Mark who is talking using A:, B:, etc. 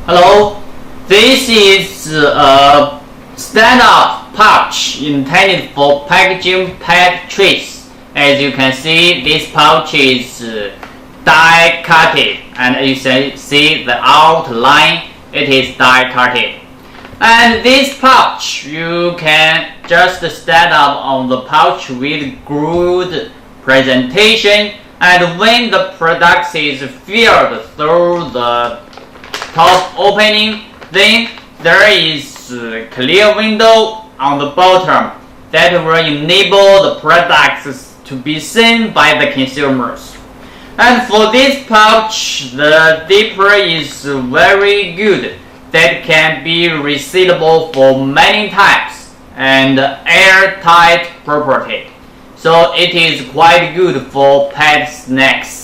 A: Hello, this is a stand-up pouch intended for packaging pet treats. As you can see, this pouch is die-cutted, and you can see the outline, it is die-cutted. And this pouch, you can just stand up on the pouch with good presentation, and when the product is filled through the top opening, then there is a clear window on the bottom that will enable the products to be seen by the consumers. And for this pouch, the zipper is very good, that can be resealable for many times and airtight property. So it is quite good for pet snacks.